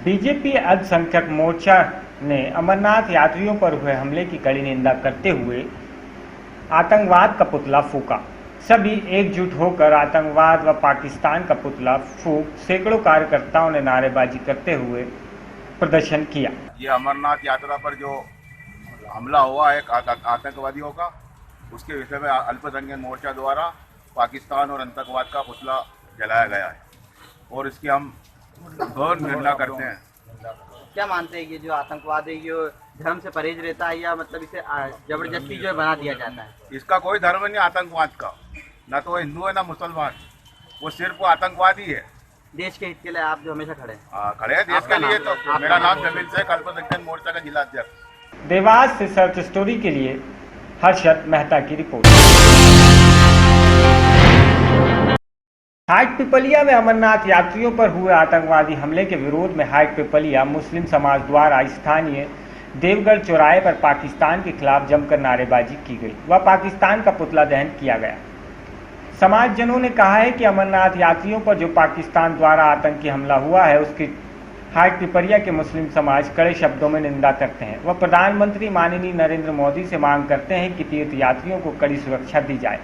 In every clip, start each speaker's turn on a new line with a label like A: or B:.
A: BJP अल्पसंख्यक मोर्चा ने अमरनाथ यात्रियों पर हुए हमले की कड़ी निंदा करते हुए आतंकवाद का पुतला फूंका। सभी एकजुट होकर आतंकवाद व पाकिस्तान का पुतला फूंक सैकड़ों कार्यकर्ताओं ने नारेबाजी करते हुए प्रदर्शन किया।
B: ये अमरनाथ यात्रा पर जो हमला हुआ है आतंकवादियों का, उसके विषय में अल्पसंख्यक मोर्चा द्वारा पाकिस्तान और आतंकवाद का पुतला जलाया गया है और इसकी हम घोर निंदा करते हैं।
C: क्या मानते हैं कि जो आतंकवाद है ये धर्म से परहेज रहता है या मतलब इसे जबरदस्ती जो है बना दिया जाता है?
B: इसका कोई धर्म नहीं आतंकवाद का, ना तो वो हिंदू है ना मुसलमान, वो सिर्फ आतंकवादी है।
C: देश के हित के लिए आप जो हमेशा खड़े हैं।
B: खड़े हैं देश के लिए। तो मेरा नाम जमील शेख, अल्पसंख्यक मोर्चा का जिला अध्यक्ष।
A: देवास से सर्च स्टोरी के लिए हर्षद मेहता की रिपोर्ट। हाट पिपलिया में अमरनाथ यात्रियों पर हुए आतंकवादी हमले के विरोध में हाट पिपलिया मुस्लिम समाज द्वारा स्थानीय देवगढ़ चौराहे पर पाकिस्तान के खिलाफ जमकर नारेबाजी की गई व पाकिस्तान का पुतला दहन किया गया। समाजजनों ने कहा है कि अमरनाथ यात्रियों पर जो पाकिस्तान द्वारा आतंकी हमला हुआ है उसकी हाट पिपलिया के मुस्लिम समाज कड़े शब्दों में निंदा करते हैं। वह प्रधानमंत्री माननीय नरेंद्र मोदी से मांग करते हैं कि तीर्थ यात्रियों को कड़ी सुरक्षा दी जाए।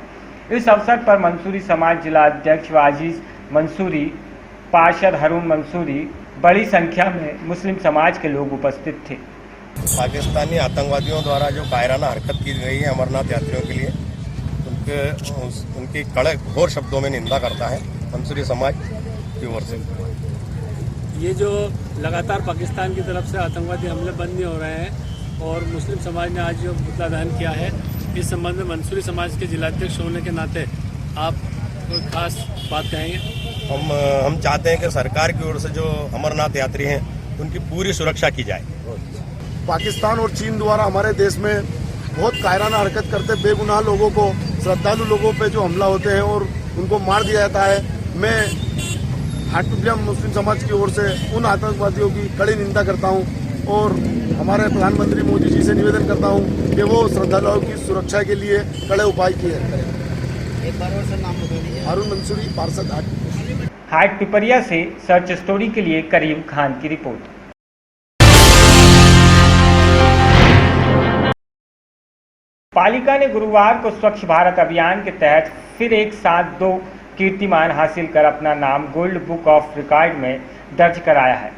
A: इस अवसर पर मंसूरी समाज जिला अध्यक्ष वाजिज मंसूरी, पार्षद हारून मंसूरी, बड़ी संख्या में मुस्लिम समाज के लोग उपस्थित थे।
D: पाकिस्तानी आतंकवादियों द्वारा जो कायराना हरकत की गई है अमरनाथ यात्रियों के लिए, उनकी कड़क घोर शब्दों में निंदा करता है मंसूरी समाज की ओर से।
E: ये जो लगातार पाकिस्तान की तरफ से आतंकवादी हमले बंद नहीं हो रहे हैं और मुस्लिम समाज ने आज जो पुतला दहन किया है, इस संबंध में मंसूरी समाज के जिलाध्यक्ष होने के नाते आप कोई खास बात कहेंगे?
D: हम चाहते हैं कि सरकार की ओर से जो अमरनाथ यात्री हैं उनकी पूरी सुरक्षा की जाए।
F: पाकिस्तान और चीन द्वारा हमारे देश में बहुत कायराना हरकत करते बेगुनाह लोगों को, श्रद्धालु लोगों पे जो हमला होते हैं और उनको मार दिया जाता है। मैं हाट पिपलिया मुस्लिम समाज की ओर से उन आतंकवादियों की कड़ी निंदा करता हूं और हमारे प्रधानमंत्री मोदी जी से निवेदन करता हूं कि वो श्रद्धालुओं की सुरक्षा के लिए कड़े उपाय किए करें।
C: एक बार और सर नाम बता दीजिए।
F: हारून मंसूरी, पार्षद
A: हाट पिपलिया से सर्च स्टोरी के लिए करीम खान की रिपोर्ट। पालिका ने गुरुवार को स्वच्छ भारत अभियान के तहत फिर एक साथ 2 कीर्तिमान हासिल कर अपना नाम गोल्ड बुक ऑफ रिकॉर्ड में दर्ज कराया है।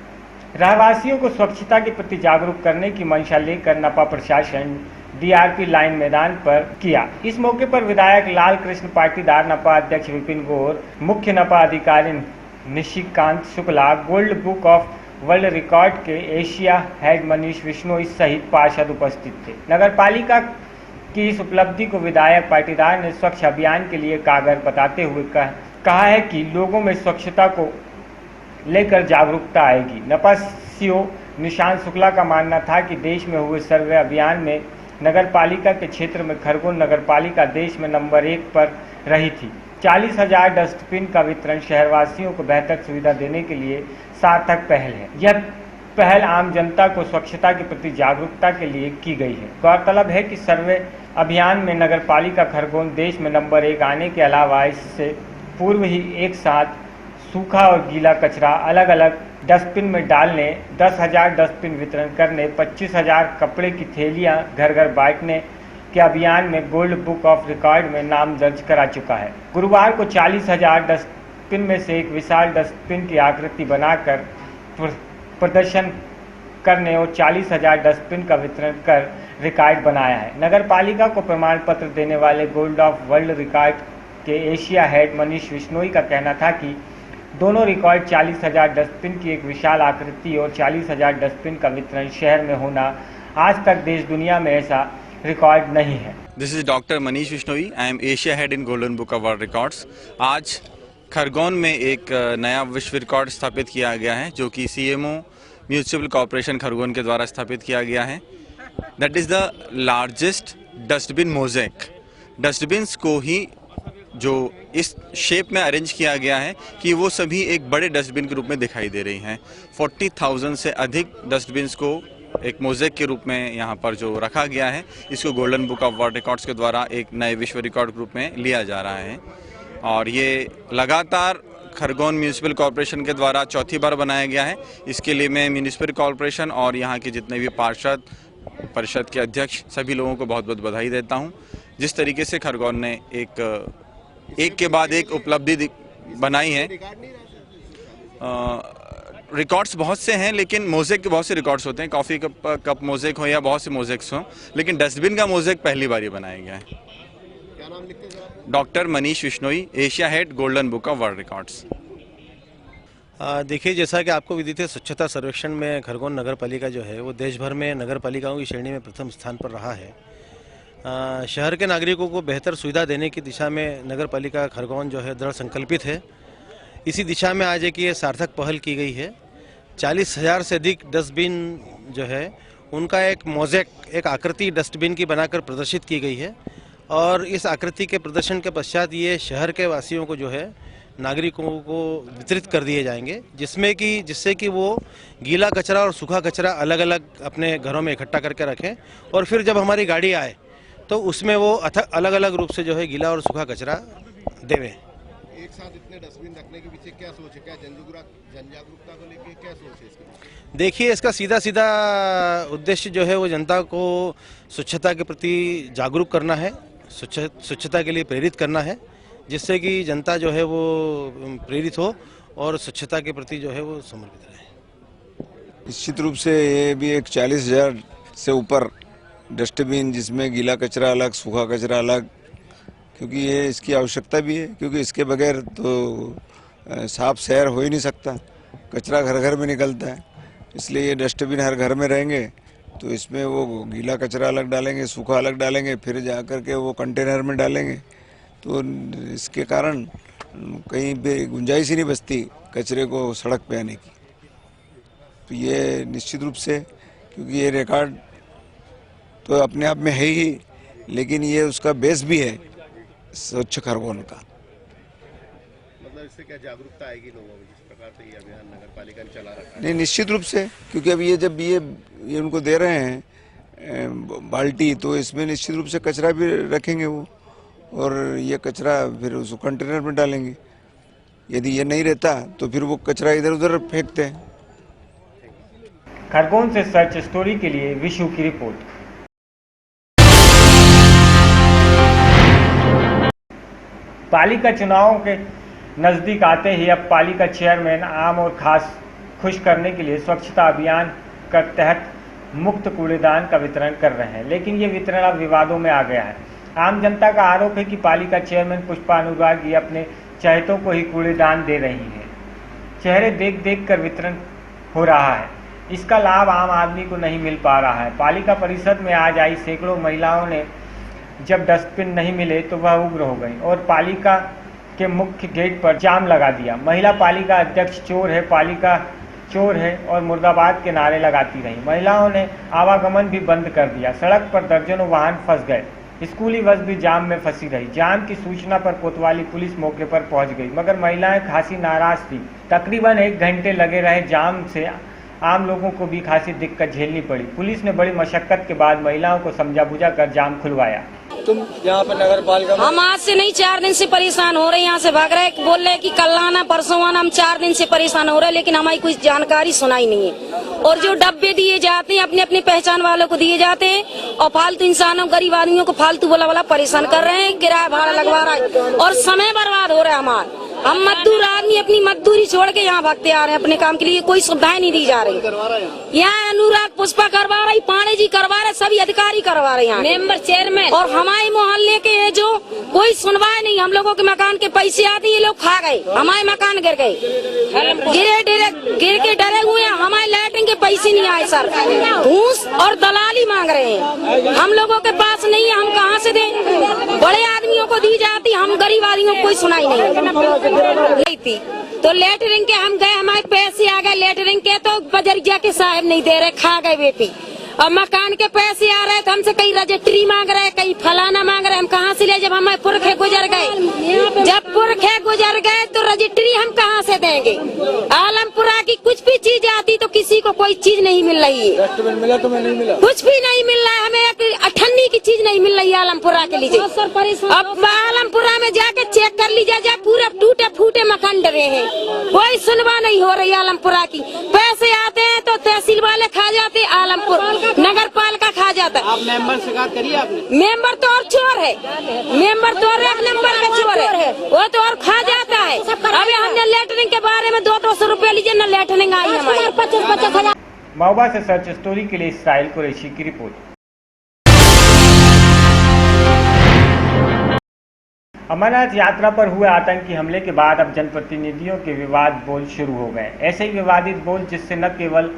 A: रहवासियों को स्वच्छता के प्रति जागरूक करने की मंशा लेकर नपा प्रशासन डीआरपी लाइन मैदान पर किया। इस मौके पर विधायक लाल कृष्ण पाटीदार, नपा अध्यक्ष विपिन गौर, मुख्य नपा अधिकारी Nishikant Shukla, gold book of world record के एशिया हेड मनीष बिश्नोई सहित पार्षद उपस्थित थे। नगर पालिका की इस उपलब्धि को विधायक पाटीदार ने स्वच्छ अभियान के लिए कारगर बताते हुए कहा है कि लोगों में स्वच्छता को लेकर जागरूकता आएगी। नपा सीओ निशांत शुक्ला का मानना था कि देश में हुए सर्वे अभियान में नगर पालिका के क्षेत्र में खरगोन नगर पालिका देश में नंबर 1 पर रही थी। 40,000 डस्टबिन का वितरण शहरवासियों को बेहतर सुविधा देने के लिए सार्थक पहल है। यह पहल आम जनता को स्वच्छता के प्रति जागरूकता के लिए की गई है। गौरतलब है कि सर्वे अभियान में नगर पालिका खरगोन देश में नंबर 1 आने के अलावा इससे पूर्व ही एक साथ सूखा और गीला कचरा अलग अलग डस्टबिन में डालने, 10,000 डस्टबिन वितरण करने, 25,000 कपड़े की थैलियां घर घर बांटने के अभियान में गोल्ड बुक ऑफ रिकॉर्ड में नाम दर्ज करा चुका है। गुरुवार को 40,000 डस्टबिन में से एक विशाल डस्टबिन की आकृति बनाकर प्रदर्शन करने और 40,000 डस्टबिन का वितरण कर रिकॉर्ड बनाया है। नगर पालिका को प्रमाण पत्र देने वाले गोल्ड ऑफ वर्ल्ड रिकॉर्ड के एशिया हेड मनीष बिश्नोई का कहना था कि दोनों रिकॉर्ड 40,000 डस्टबिन की एक विशाल आकृति और 40,000 डस्टबिन का वितरण शहर में होना आज तक देश दुनिया में ऐसा रिकॉर्ड नहीं है।
G: This is doctor Manish Bishnoi, I am Asia head in golden book of world records. आज खरगोन में एक नया विश्व रिकॉर्ड स्थापित किया गया है जो कि सीएमओ म्यूनिसिपल कॉर्पोरेशन खरगोन के द्वारा स्थापित किया गया है। That is the largest dustbin mosaic. Dustbins को ही जो इस शेप में अरेंज किया गया है कि वो सभी एक बड़े डस्टबिन के रूप में दिखाई दे रही हैं। 40,000 से अधिक डस्टबिन्स को एक मोज़ेक के रूप में यहाँ पर जो रखा गया है, इसको golden book of world records के द्वारा एक नए विश्व रिकॉर्ड के रूप में लिया जा रहा है। और ये लगातार खरगोन म्यूनिसिपल कॉरपोरेशन के द्वारा चौथी बार बनाया गया है। इसके लिए मैं म्यूनिसिपल कॉरपोरेशन और यहाँ के जितने भी पार्षद, परिषद के अध्यक्ष, सभी लोगों को बहुत बहुत बधाई देता हूँ। जिस तरीके से खरगोन ने एक के बाद एक उपलब्धि बनाई है। रिकॉर्ड्स बहुत से हैं, लेकिन मोज़ेक के बहुत से रिकॉर्ड्स होते हैं, कॉफ़ी कप मोज़ेक हो या बहुत से मोज़ेक्स हों, लेकिन डस्टबिन का मोज़ेक पहली बार ही बनाया गया है।
D: क्या नाम लिखते हैं?
G: Doctor Manish Vishnoi, Asia head, golden book of world records.
H: देखिए, जैसा कि आपको विदित है, स्वच्छता सर्वेक्षण में खरगोन नगर पालिका जो है वो देश भर में नगर पालिकाओं की श्रेणी में प्रथम स्थान पर रहा है। शहर के नागरिकों को बेहतर सुविधा देने की दिशा में नगर पालिका खरगोन जो है दृढ़ संकल्पित है। इसी दिशा में आज एक ये सार्थक पहल की गई है। 40,000 से अधिक डस्टबिन जो है उनका एक मोज़ेक, एक आकृति डस्टबिन की बनाकर प्रदर्शित की गई है और इस आकृति के प्रदर्शन के पश्चात ये शहर के वासियों को जो है, नागरिकों को वितरित कर दिए जाएंगे, जिससे कि वो गीला कचरा और सूखा कचरा अलग अलग अपने घरों में इकट्ठा करके रखें और फिर जब हमारी गाड़ी आए तो उसमें वो अलग अलग रूप से जो है गीला और सूखा कचरा देवें।
D: एक साथ इतने डस्टबिन रखने के पीछे क्या सोच है? क्या जनजागरूकता को लेकर क्या सोच है इसके?
H: देखिए, इसका सीधा सीधा उद्देश्य जो है वो जनता को स्वच्छता के प्रति जागरूक करना है, स्वच्छता के लिए प्रेरित करना है, जिससे कि जनता जो है वो प्रेरित हो और स्वच्छता के प्रति जो है वो समर्पित रहे।
I: निश्चित रूप से ये भी एक 40,000 से ऊपर डस्टबिन, जिसमें गीला कचरा अलग, सूखा कचरा अलग, क्योंकि ये इसकी आवश्यकता भी है, क्योंकि इसके बगैर तो साफ शहर हो ही नहीं सकता। कचरा घर घर में निकलता है, इसलिए ये डस्टबिन हर घर में रहेंगे तो इसमें वो गीला कचरा अलग डालेंगे, सूखा अलग डालेंगे, फिर जा कर के वो कंटेनर में डालेंगे। तो इसके कारण कहीं पे गुंजाइश ही नहीं बचती कचरे को सड़क पे आने की। तो ये निश्चित रूप से, क्योंकि ये रिकॉर्ड तो अपने आप में है ही, लेकिन ये उसका बेस भी है स्वच्छ खरगोन का।
D: मतलब इससे क्या जागरूकता आएगी लोगों में, जिस प्रकार से ये अभियान नगर पालिका ने चला रखा है?
I: नहीं, निश्चित रूप से, क्योंकि अब ये जब ये उनको दे रहे हैं बाल्टी, तो इसमें निश्चित रूप से कचरा भी रखेंगे वो, और ये कचरा फिर उस कंटेनर में डालेंगे। यदि ये नहीं रहता तो फिर वो कचरा इधर उधर फेंकते हैं।
A: खरगोन से सर्च स्टोरी के लिए विशु की रिपोर्ट। पालिका चुनावों के नज़दीक आते ही अब पालिका चेयरमैन आम और खास खुश करने के लिए स्वच्छता अभियान के तहत मुफ्त कूड़ेदान का वितरण कर रहे हैं, लेकिन ये वितरण अब विवादों में आ गया है। आम जनता का आरोप है कि पालिका चेयरमैन पुष्पा अनुरागी अपने चहेतों को ही कूड़ेदान दे रही हैं। चेहरे देख देख कर वितरण हो रहा है, इसका लाभ आम आदमी को नहीं मिल पा रहा है। पालिका परिषद में आज आई सैकड़ों महिलाओं ने जब डस्टबिन नहीं मिले तो वह उग्र हो गई और पालिका के मुख्य गेट पर जाम लगा दिया। महिला पालिका अध्यक्ष चोर है, पालिका चोर है और मुर्दाबाद के नारे लगाती रही। महिलाओं ने आवागमन भी बंद कर दिया। सड़क पर दर्जनों वाहन फंस गए। स्कूली बस भी जाम में फंसी रही। जाम की सूचना पर कोतवाली पुलिस मौके पर पहुंच गई, मगर महिलाएं खासी नाराज थी। तकरीबन 1 घंटे लगे रहे जाम से आम लोगों को भी खासी दिक्कत झेलनी पड़ी। पुलिस ने बड़ी मशक्कत के बाद महिलाओं को समझा बुझा कर जाम खुलवाया।
J: तुम यहाँ पर नगर पालिका में?
K: हम आज से नहीं 4 दिन से परेशान हो रहे हैं। यहाँ से भाग रहे, बोल रहे कि कल आना परसों आना। हम 4 दिन से परेशान हो रहे हैं, लेकिन हमारी कोई जानकारी सुनाई नहीं है। और जो डब्बे दिए जाते हैं अपने अपने पहचान वालों को दिए जाते हैं और फालतू इंसानों, गरीब आदमियों को फालतू वाला परेशान कर रहे हैं। किराया भाड़ा लगवा रहा है और समय बर्बाद हो रहा है हमारा। हम मजदूर आदमी अपनी मजदूरी छोड़ के यहाँ भागते आ रहे हैं अपने काम के लिए। कोई सुविधाएं नहीं दी जा रही। यहाँ अनुराग पुष्पा करवा रही, पांडे जी करवा रहे, सभी अधिकारी करवा रहे हैं, मेंबर चेयरमैन। और हमारे मोहल्ले के है जो कोई सुनवाई नहीं। हम लोगों के मकान के पैसे आते ये लोग खा गए, हमारे मकान गिर गए, गिर के डरे हुए हैं। हमारे लैट्रिन के पैसे नहीं आए सर, घूस और दलाली मांग रहे हैं। हम लोगों के पास नहीं है, हम कहाँ से दें? बड़े आदमियों को दी जाती, हम गरीब आदमियों को कोई सुनाई नहीं थी। तो लेटरिंग के हम गए, हमारे पैसे आ गए लेटरिंग के, तो बजरिया के साहब नहीं दे रहे, खा गए बेटी। और मकान के पैसे आ रहे तो हमसे कहीं रजिस्ट्री मांग रहे, कहीं फलाना मांग रहे। हम कहाँ से ले? जब हमारे पुरखे गुजर गए, जब पुरखे गुजर गए तो रजिस्ट्री हम कहाँ से देंगे? आलमपुरा कि कुछ भी चीज आती तो किसी को कोई चीज नहीं मिल रही है।
J: डस्टबिन मिला तुम्हें नहीं मिला?
K: कुछ भी नहीं मिल रहा है, हमें एक अठन्नी की चीज नहीं मिल रही है आलमपुरा के लिए। अब आलमपुरा में जाके चेक कर लीजिए, जा पूरे टूटे फूटे मकान डरे हैं, कोई सुनवाई नहीं हो रही आलमपुरा की। पैसे आते हैं तो तहसील वाले खा जाते, आलमपुर नगर पालिका खा जाता।
C: आप मेंबर शिकायत करिए आपने?
K: मेंबर तो और चोर है, मेंबर तो और एक नंबर का चोर है, वो तो और खा जाता है। अभी हमने लेटरिंग के बारे में 200 रुपए लीजिए न लेटरिंग आई हमारी 50-50
A: महोबा से सर्च स्टोरी के लिए इसराइल कुरैशी की रिपोर्ट। अमरनाथ यात्रा पर हुए आतंकी हमले के बाद अब जनप्रतिनिधियों के विवाद बोल शुरू हो गए। ऐसे ही विवादित बोल जिससे न केवल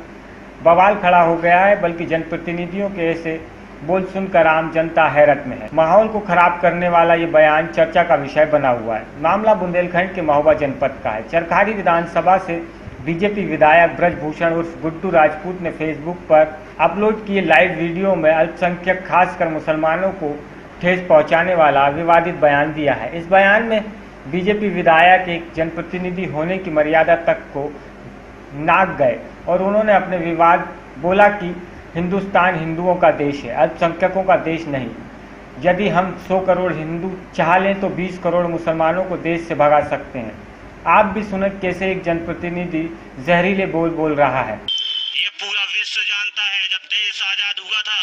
A: बवाल खड़ा हो गया है बल्कि जनप्रतिनिधियों के ऐसे बोल सुनकर आम जनता हैरत में है। माहौल को खराब करने वाला ये बयान चर्चा का विषय बना हुआ है। मामला बुंदेलखंड के महोबा जनपद का है। चरखारी विधानसभा से बीजेपी विधायक ब्रजभूषण उर्फ गुड्डू राजपूत ने फेसबुक पर अपलोड किए लाइव वीडियो में अल्पसंख्यक खासकर मुसलमानों को ठेस पहुंचाने वाला विवादित बयान दिया है। इस बयान में बीजेपी विधायक एक जनप्रतिनिधि होने की मर्यादा तक को नाक गए और उन्होंने अपने विवाद बोला कि हिंदुस्तान हिंदुओं का देश है, अल्पसंख्यकों का देश नहीं। यदि हम 100 करोड़ हिंदू चाह लें तो 20 करोड़ मुसलमानों को देश से भगा सकते हैं। आप भी सुने कैसे एक जनप्रतिनिधि जहरीले बोल बोल रहा है।
L: ये पूरा विश्व जानता है, जब देश आजाद हुआ था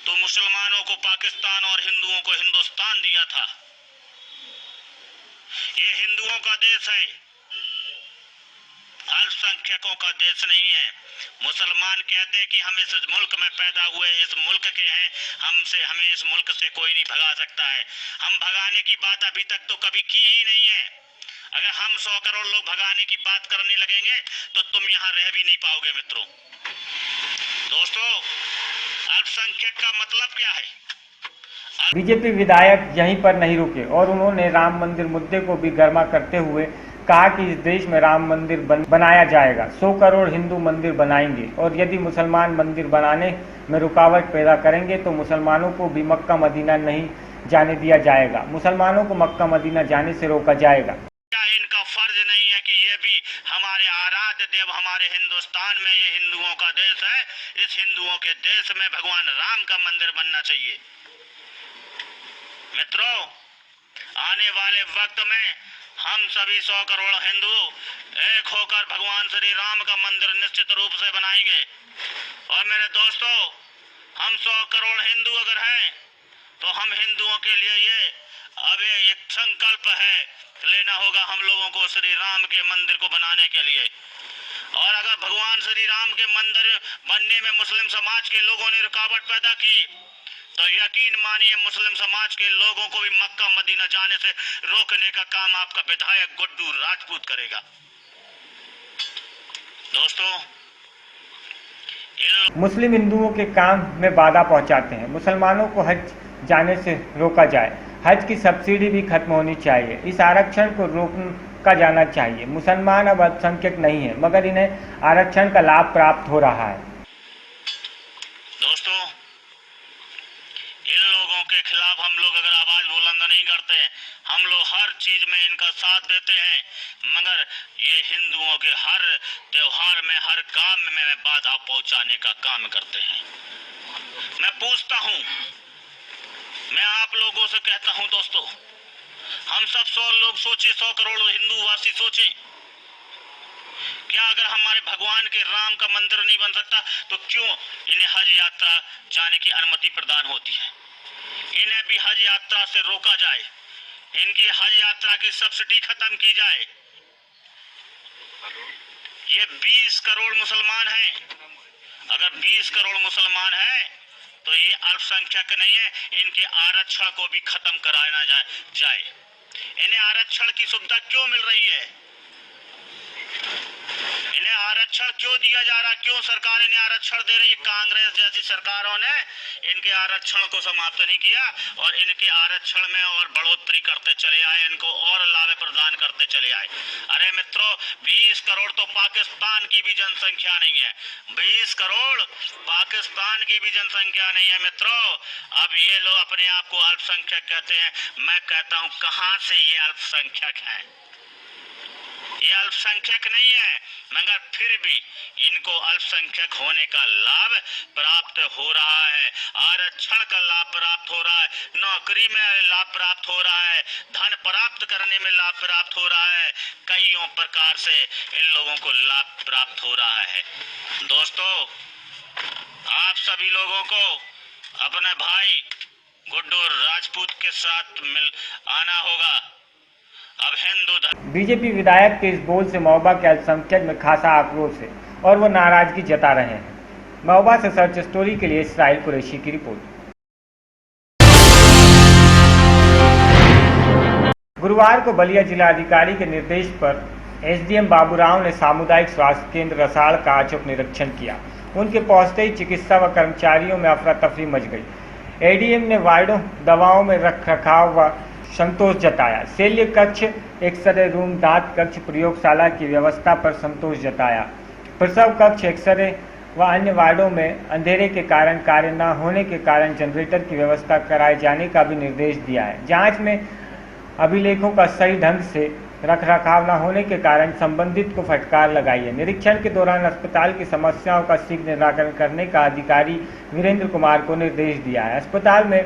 L: तो मुसलमानों को पाकिस्तान और हिंदुओं को हिंदुस्तान दिया था। ये हिंदुओं का देश है, अल्पसंख्यकों का देश नहीं है। मुसलमान कहते हैं कि हम इस मुल्क में पैदा हुए, इस मुल्क के हैं, हमें इस मुल्क से कोई नहीं भगा सकता है। हम भगाने की बात अभी तक तो कभी की ही नहीं है। अगर हम 100 करोड़ लोग भगाने की बात करने लगेंगे तो तुम यहाँ रह भी नहीं पाओगे। मित्रों, दोस्तों, अल्पसंख्यक का मतलब क्या है?
A: बीजेपी विधायक यहीं पर नहीं रुके और उन्होंने राम मंदिर मुद्दे को भी गर्मा करते हुए कहा कि इस देश में राम मंदिर बनाया जाएगा, 100 करोड़ हिंदू मंदिर बनाएंगे और यदि मुसलमान मंदिर बनाने में रुकावट पैदा करेंगे तो मुसलमानों को भी मक्का मदीना नहीं जाने दिया जाएगा, मुसलमानों को मक्का मदीना जाने से रोका जाएगा।
L: क्या इनका फर्ज नहीं है कि ये भी हमारे आराध्य देव, हमारे हिंदुस्तान में ये हिंदुओं का देश है, इस हिंदुओं के देश में भगवान राम का मंदिर बनना चाहिए। मित्रों, आने वाले वक्त में हम सभी 100 करोड़ हिंदू एक होकर भगवान श्री राम का मंदिर निश्चित रूप से बनाएंगे। और मेरे दोस्तों, हम 100 करोड़ हिंदू अगर हैं तो हम हिंदुओं के लिए ये अब एक संकल्प है लेना होगा हम लोगों को श्री राम के मंदिर को बनाने के लिए। और अगर भगवान श्री राम के मंदिर बनने में मुस्लिम समाज के लोगों ने रुकावट पैदा की तो यकीन मानिए मुस्लिम समाज के लोगों को भी मक्का मदीना जाने से रोकने का काम आपका विधायक गुड्डू राजपूत करेगा। दोस्तों,
A: मुस्लिम हिंदुओं के काम में बाधा पहुंचाते हैं, मुसलमानों को हज जाने से रोका जाए, हज की सब्सिडी भी खत्म होनी चाहिए, इस आरक्षण को रोका जाना चाहिए। मुसलमान अब अल्पसंख्यक नहीं है मगर इन्हें आरक्षण का लाभ प्राप्त हो रहा है।
L: दोस्तों, इन लोगों के खिलाफ हम लोग अगर आवाज बुलंद नहीं करते, हम लोग हर चीज में इनका साथ देते हैं मगर ये हिंदुओं के हर त्योहार में, हर काम में बाधा पहुंचाने का काम करते हैं। मैं पूछता हूं, मैं आप लोगों से कहता हूं दोस्तों, हम सब 100 लोग सोचे, 100 करोड़ हिंदू वासी सोचे, क्या अगर हमारे भगवान के राम का मंदिर नहीं बन सकता तो क्यों इन्हें हज यात्रा जाने की अनुमति प्रदान होती है? इन्हें भी हज यात्रा से रोका जाए, इनकी हज यात्रा की सब्सिडी खत्म की जाए। ये 20 करोड़ मुसलमान हैं, अगर 20 करोड़ मुसलमान हैं तो ये अल्पसंख्यक नहीं है, इनके आरक्षण को भी खत्म कराना जाए। इन्हें आरक्षण की सुविधा क्यों मिल रही है? इन्हें आरक्षण क्यों दिया जा रहा? क्यों सरकार इन्हें आरक्षण दे रही है? कांग्रेस जैसी सरकारों ने इनके आरक्षण को समाप्त नहीं किया और इनके आरक्षण में और बढ़ोतरी करते चले आए, इनको और लाभ प्रदान करते चले आए। अरे मित्रों, 20 करोड़ तो पाकिस्तान की भी जनसंख्या नहीं है, 20 करोड़ पाकिस्तान की भी जनसंख्या नहीं है मित्रों। अब ये लोग अपने आप को अल्पसंख्यक कहते हैं, मैं कहता हूं कहां से ये अल्पसंख्यक हैं? ये अल्पसंख्यक नहीं है, मगर फिर भी इनको अल्पसंख्यक होने का लाभ प्राप्त हो रहा है, आरक्षण का लाभ प्राप्त हो रहा है, नौकरी में लाभ प्राप्त हो रहा है, धन प्राप्त करने में लाभ प्राप्त हो रहा है, कईयों प्रकार से इन लोगों को लाभ प्राप्त हो रहा है। दोस्तों, आप सभी लोगों को अपने भाई गुड्डू राजपूत के साथ मिल आना होगा। अब हिंदू
A: बीजेपी विधायक के इस बोल से महोबा के अल्पसंख्यक में खासा आक्रोश है और वो नाराजगी जता रहे हैं। महोबा से सर्च स्टोरी के लिए इसराइल कुरैशी की रिपोर्ट। गुरुवार को बलिया जिलाधिकारी के निर्देश पर एसडीएम बाबूराव ने सामुदायिक स्वास्थ्य केंद्र रसाड़ का अचूक निरीक्षण किया। उनके पहुंचते ही चिकित्सा व कर्मचारियों में अफरा तफरी मच गई। एडीएम ने वार्डों, दवाओं में रख रखाव व संतोष जताया। शल्य कक्ष, एक्सरे रूम, दांत कक्ष, प्रयोगशाला की व्यवस्था पर संतोष जताया। प्रसव कक्ष, एक्सरे व अन्य वार्डों में अंधेरे के कारण कार्य न होने के कारण जनरेटर की व्यवस्था कराए जाने का भी निर्देश दिया है। जांच में अभिलेखों का सही ढंग से रखरखाव न होने के कारण संबंधित को फटकार लगाई है। निरीक्षण के दौरान अस्पताल की समस्याओं का शीघ्र निराकरण करने का अधिकारी वीरेंद्र कुमार को निर्देश दिया है। अस्पताल में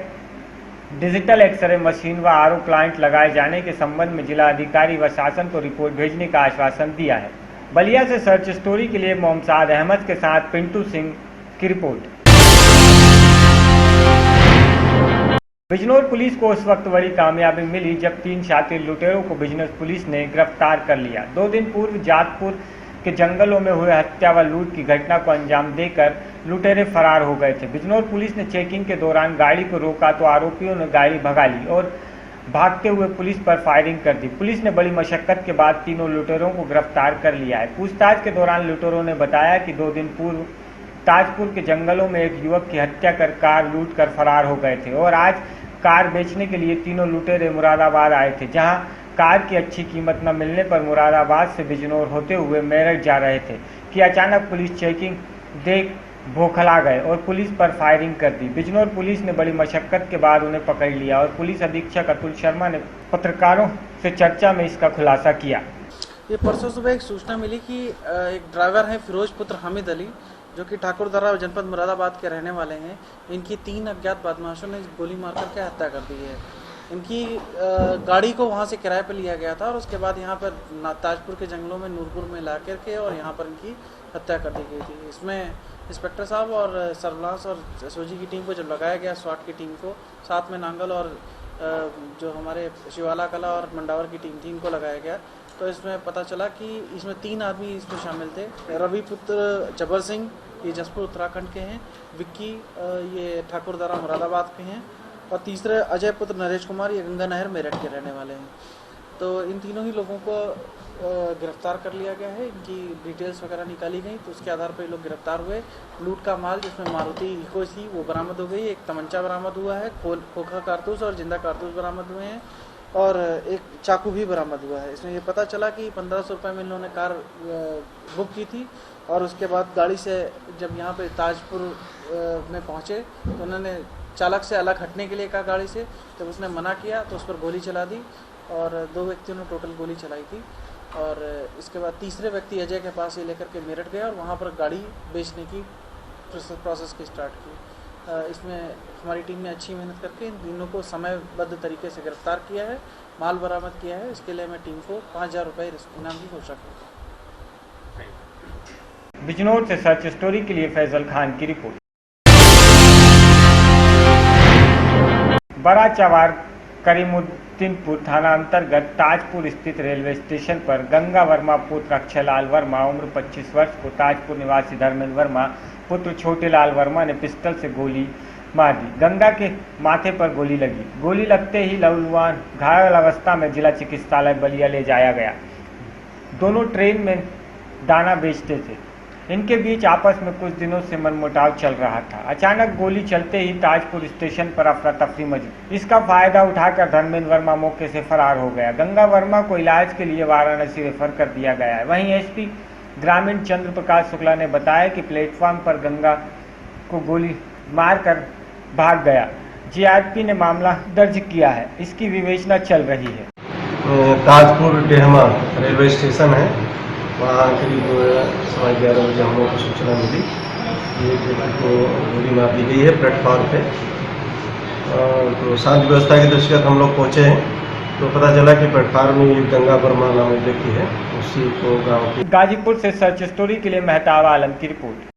A: डिजिटल एक्सरे मशीन व आरओ प्लांट लगाए जाने के संबंध में जिला अधिकारी व शासन को रिपोर्ट भेजने का आश्वासन दिया है। बलिया से सर्च स्टोरी के लिए मोहम्मद अहमद के साथ पिंटू सिंह की रिपोर्ट। बिजनौर पुलिस को उस वक्त बड़ी कामयाबी मिली जब 3 शातिर लुटेरों को बिजनौर पुलिस ने गिरफ्तार कर लिया। 2 दिन पूर्व जातपुर के जंगलों में हुए हत्या व लूट की घटना को अंजाम देकर लुटेरे फरार हो गए थे। बिजनौर पुलिस ने चेकिंग के दौरान गाड़ी को रोका तो आरोपियों ने गाड़ी भगा ली और भागते हुए पुलिस पर फायरिंग कर दी। पुलिस ने बड़ी मशक्कत के बाद तीनों लुटेरों को गिरफ्तार कर लिया है। पूछताछ के दौरान लुटेरों ने बताया कि 2 दिन पूर्व ताजपुर के जंगलों में एक युवक की हत्या कर कार लूट कर फरार हो गए थे और आज कार बेचने के लिए तीनों लुटेरे मुरादाबाद आए थे, जहां कार की अच्छी कीमत न मिलने पर मुरादाबाद से बिजनौर होते हुए मेरठ जा रहे थे कि अचानक पुलिस चेकिंग देख बौखला गए और पुलिस पर फायरिंग कर दी। बिजनौर पुलिस ने बड़ी मशक्कत के बाद उन्हें पकड़ लिया और पुलिस अधीक्षक अतुल शर्मा ने पत्रकारों से चर्चा में इसका खुलासा किया।
M: ये परसों सुबह एक सूचना मिली कि एक ड्राइवर है फिरोज पुत्र हामिद अली, जो कि ठाकुरदरा जनपद मुरादाबाद के रहने वाले हैं। इनकी 3 अज्ञात बदमाशों ने गोली मार करके हत्या कर दी है। इनकी गाड़ी को वहाँ से किराए पर लिया गया था और उसके बाद यहाँ पर ताजपुर के जंगलों में नूरपुर में ला करके और यहाँ पर इनकी हत्या कर दी गई थी। इसमें इंस्पेक्टर साहब और सर्विलांस और एसओजी की टीम को जब लगाया गया, स्वाट की टीम को, साथ में नांगल और जो हमारे शिवाला कला और मंडावर की टीम थी, इनको लगाया गया। तो इसमें पता चला कि इसमें 3 आदमी इसमें शामिल थे। रवि पुत्र जबर सिंह, ये जसपुर उत्तराखंड के हैं। विक्की, ये ठाकुरदरा मुरादाबाद के हैं। और तीसरे अजय पुत्र नरेश कुमार, ये गंगा नहर मेरठ के रहने वाले हैं। तो इन तीनों ही लोगों को गिरफ्तार कर लिया गया है। इनकी डिटेल्स वगैरह निकाली गई तो उसके आधार पर ये लोग गिरफ्तार हुए। लूट का माल जिसमें मारुति इको थी वो बरामद हो गई। एक तमंचा बरामद हुआ है, खोखा कारतूस और जिंदा कारतूस बरामद हुए हैं और एक चाकू भी बरामद हुआ है। इसमें ये पता चला कि 1500 रुपये में इन्होंने कार बुक की थी और उसके बाद गाड़ी से जब यहाँ पे ताजपुर में पहुँचे तो उन्होंने चालक से अलग हटने के लिए कहा गाड़ी से। जब उसने मना किया तो उस पर गोली चला दी और 2 व्यक्तियों ने टोटल गोली चलाई थी। और इसके बाद तीसरे व्यक्ति अजय के पास ये लेकर के मेरठ गया और वहाँ पर गाड़ी बेचने की प्रोसेस की स्टार्ट की। इसमें हमारी टीम ने अच्छी मेहनत करके इन तीनों को समयबद्ध तरीके से गिरफ्तार किया है, माल बरामद किया है। इसके लिए मैं टीम को 5000 रुपये इनाम की घोषणा की।
A: बिजनौर से सर्च स्टोरी के लिए फैजल खान की रिपोर्ट। बड़ा चवार करीमुद्दीनपुर थाना अंतर्गत ताजपुर स्थित रेलवे स्टेशन पर गंगा वर्मा पुत्र अक्षयलाल वर्मा उम्र 25 वर्ष को ताजपुर निवासी धर्मेंद्र वर्मा पुत्र छोटेलाल वर्मा ने पिस्टल से गोली मार दी। गंगा के माथे पर गोली लगी। गोली लगते ही लहूलुहान घायल अवस्था में जिला चिकित्सालय बलिया ले जाया गया। दोनों ट्रेन में दाना बेचते थे। इनके बीच आपस में कुछ दिनों से मनमुटाव चल रहा था। अचानक गोली चलते ही ताजपुर स्टेशन पर अफरा तफरी मची। इसका फायदा उठाकर धर्मेंद्र वर्मा मौके से फरार हो गया। गंगा वर्मा को इलाज के लिए वाराणसी रेफर कर दिया गया है। वहीं एसपी ग्रामीण चंद्र प्रकाश शुक्ला ने बताया कि प्लेटफॉर्म पर गंगा को गोली मारकर भाग गया। जीआरपी ने मामला दर्ज किया है, इसकी विवेचना चल रही है।
N: ताजपुर डेहमा रेलवे स्टेशन है,
H: वहाँ करीब 11:30 बजे हम लोग को सूचना मिली कि एक व्यक्ति को गोली मार दी गई है प्लेटफॉर्म पे। तो शांति व्यवस्था की दृष्टि हम लोग पहुँचे हैं तो पता चला कि प्लेटफॉर्म में एक गंगा वर्मा नामक व्यक्ति है, उसी को गाँव की।
A: गाजीपुर से सर्च स्टोरी के लिए मेहताब आलम की रिपोर्ट।